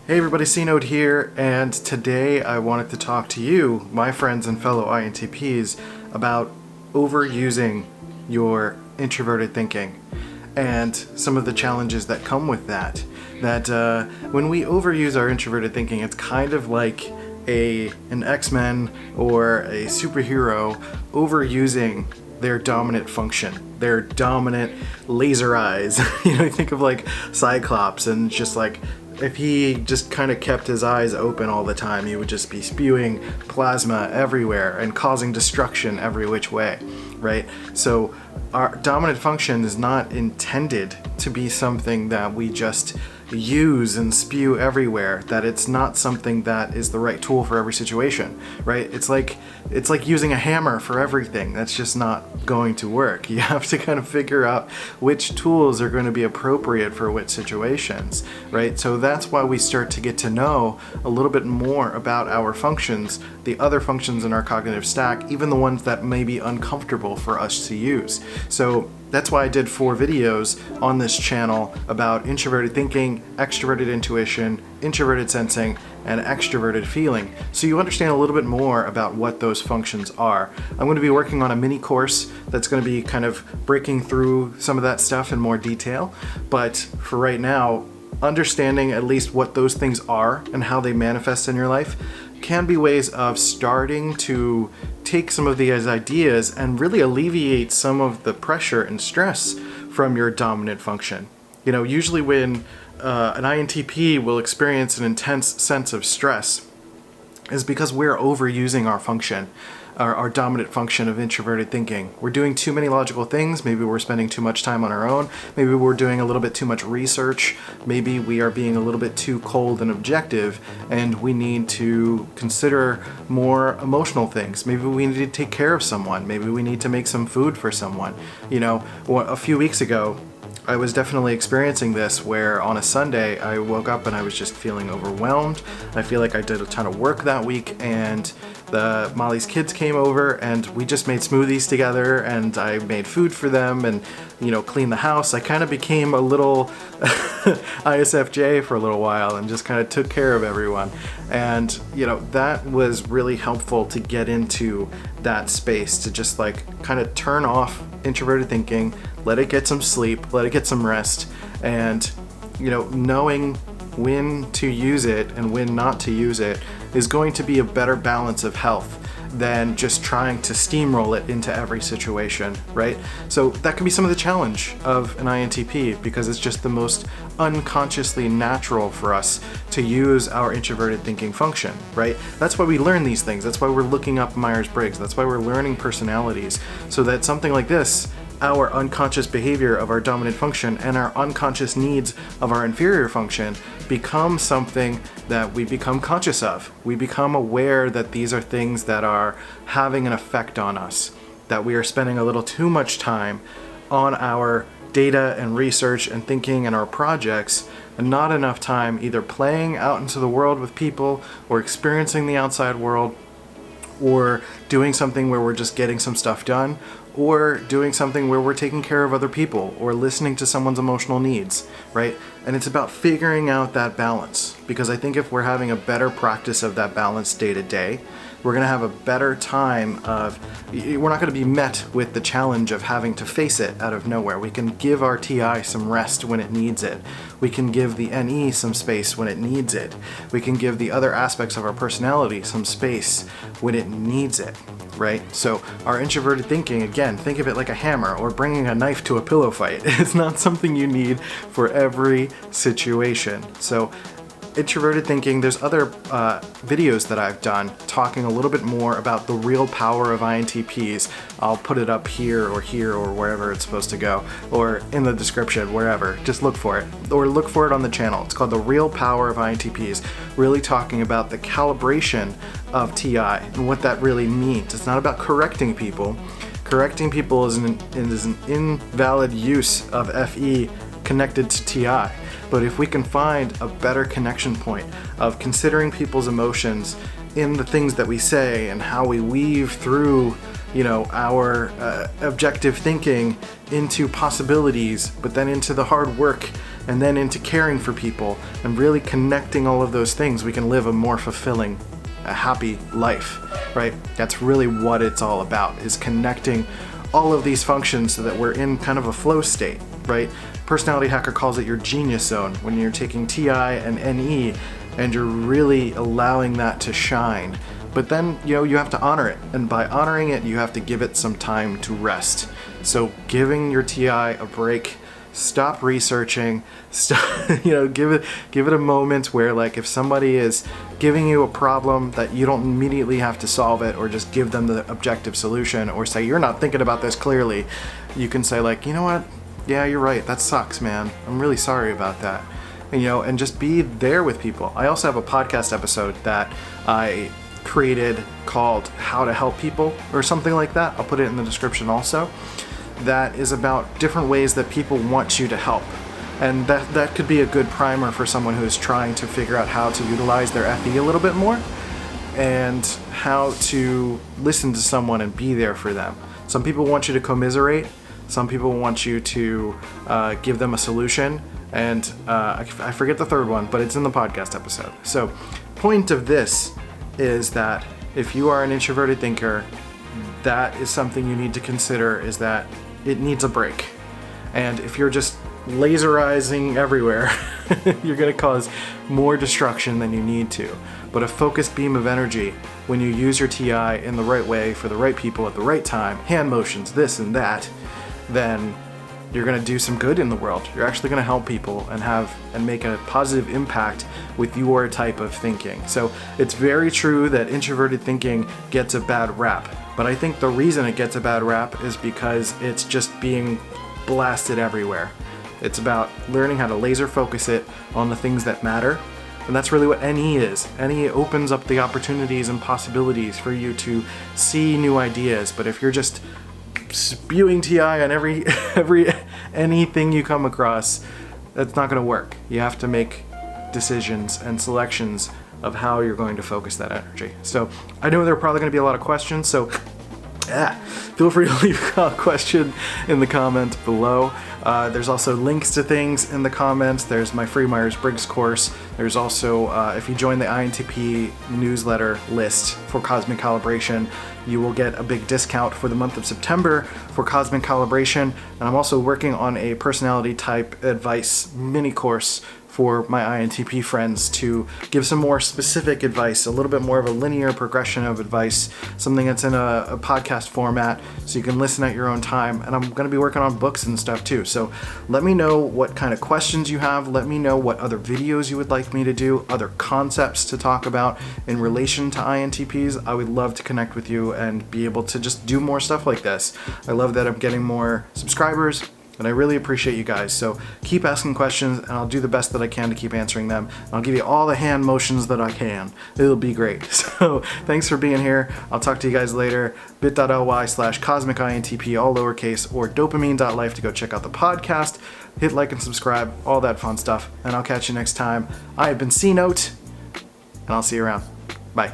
Hey everybody, C-Note here, and today I wanted to talk to you, my friends and fellow INTPs, about overusing your introverted thinking and some of the challenges that come with that. When we overuse our introverted thinking, it's kind of like an X-Men or a superhero overusing their dominant function, their dominant laser eyes. You think of like Cyclops, and just like if he just kind of kept his eyes open all the time, he would just be spewing plasma everywhere and causing destruction every which way, right? So our dominant function is not intended to be something that we just use and spew everywhere, that it's not something that is the right tool for every situation, right? It's like using a hammer for everything. That's just not going to work. You have to kind of figure out which tools are going to be appropriate for which situations, right? So that's why we start to get to know a little bit more about our functions, the other functions in our cognitive stack, even the ones that may be uncomfortable for us to use. So that's why I did 4 videos on this channel about introverted thinking, extroverted intuition, introverted sensing, and extroverted feeling, so you understand a little bit more about what those functions are. I'm going to be working on a mini course that's going to be kind of breaking through some of that stuff in more detail, but for right now, understanding at least what those things are and how they manifest in your life can be ways of starting to take some of these ideas and really alleviate some of the pressure and stress from your dominant function. Usually when an INTP will experience an intense sense of stress is because we're overusing our function, our dominant function of introverted thinking. We're doing too many logical things. Maybe we're spending too much time on our own. Maybe we're doing a little bit too much research. Maybe we are being a little bit too cold and objective, and we need to consider more emotional things. Maybe we need to take care of someone. Maybe we need to make some food for someone. A few weeks ago, I was definitely experiencing this, where on a Sunday I woke up and I was just feeling overwhelmed. I feel like I did a ton of work that week, and Molly's kids came over and we just made smoothies together, and I made food for them and cleaned the house. I kind of became a little ISFJ for a little while and just kind of took care of everyone. And that was really helpful to get into that space, to just like kind of turn off introverted thinking, let it get some sleep, let it get some rest, and knowing when to use it and when not to use it is going to be a better balance of health than just trying to steamroll it into every situation, right? So that can be some of the challenge of an INTP, because it's just the most unconsciously natural for us to use our introverted thinking function, right? That's why we learn these things. That's why we're looking up Myers-Briggs. That's why we're learning personalities, so that something like this, our unconscious behavior of our dominant function and our unconscious needs of our inferior function, become something that we become conscious of. We become aware that these are things that are having an effect on us, that we are spending a little too much time on our data and research and thinking and our projects, and not enough time either playing out into the world with people or experiencing the outside world, or doing something where we're just getting some stuff done, or doing something where we're taking care of other people or listening to someone's emotional needs, right? And it's about figuring out that balance, because I think if we're having a better practice of that balance day to day, we're going to have a better time we're not going to be met with the challenge of having to face it out of nowhere. We can give our TI some rest when it needs it. We can give the NE some space when it needs it. We can give the other aspects of our personality some space when it needs it, right? So our introverted thinking, again, think of it like a hammer or bringing a knife to a pillow fight. It's not something you need for every situation. So introverted thinking, there's other videos that I've done talking a little bit more about the real power of INTPs. I'll put it up here or wherever it's supposed to go, or in the description, wherever. Just look for it, or look for it on the channel. It's called The Real Power of INTPs, really talking about the calibration of TI and what that really means. It's not about correcting people. Correcting people is an invalid use of FE connected to TI. But if we can find a better connection point of considering people's emotions in the things that we say and how we weave through our objective thinking into possibilities, but then into the hard work, and then into caring for people, and really connecting all of those things, we can live a more fulfilling, a happy life, right? That's really what it's all about, is connecting all of these functions so that we're in kind of a flow state, right? Personality Hacker calls it your genius zone, when you're taking TI and NE and you're really allowing that to shine. But then, you have to honor it. And by honoring it, you have to give it some time to rest. So giving your TI a break, stop researching, give it a moment where, like, if somebody is giving you a problem, that you don't immediately have to solve it or just give them the objective solution, or say you're not thinking about this clearly. You can say, like, you know what? Yeah, you're right. That sucks, man. I'm really sorry about that. And just be there with people. I also have a podcast episode that I created called How to Help People or something like that. I'll put it in the description also. That is about different ways that people want you to help. And that could be a good primer for someone who's trying to figure out how to utilize their FE a little bit more, and how to listen to someone and be there for them. Some people want you to commiserate. Some people want you to give them a solution. And I forget the third one, but it's in the podcast episode. So point of this is that if you are an introverted thinker, that is something you need to consider, is that it needs a break. And if you're just laserizing everywhere, you're going to cause more destruction than you need to. But a focused beam of energy, when you use your TI in the right way for the right people at the right time, hand motions, this and that, then you're going to do some good in the world. You're actually going to help people and make a positive impact with your type of thinking. So it's very true that introverted thinking gets a bad rap. But I think the reason it gets a bad rap is because it's just being blasted everywhere. It's about learning how to laser focus it on the things that matter. And that's really what NE is. NE opens up the opportunities and possibilities for you to see new ideas. But if you're just spewing TI on every anything you come across, that's not going to work. You have to make decisions and selections of how you're going to focus that energy. So I know there are probably going to be a lot of questions, so feel free to leave a question in the comment below. There's also links to things in the comments. There's my free Myers-Briggs course. There's also, if you join the INTP newsletter list for Cosmic Calibration, you will get a big discount for the month of September for Cosmic Calibration. And I'm also working on a personality type advice mini course for my INTP friends to give some more specific advice, a little bit more of a linear progression of advice, something that's in a podcast format so you can listen at your own time. And I'm going to be working on books and stuff too. So let me know what kind of questions you have. Let me know what other videos you would like me to do, other concepts to talk about in relation to INTPs. I would love to connect with you and be able to just do more stuff like this. I love that I'm getting more subscribers, and I really appreciate you guys. So keep asking questions, and I'll do the best that I can to keep answering them. I'll give you all the hand motions that I can. It'll be great. So thanks for being here. I'll talk to you guys later. bit.ly/cosmicintp, all lowercase, or DOPEamine.life to go check out the podcast. Hit like and subscribe, all that fun stuff. And I'll catch you next time. I have been C-Note, and I'll see you around. Bye.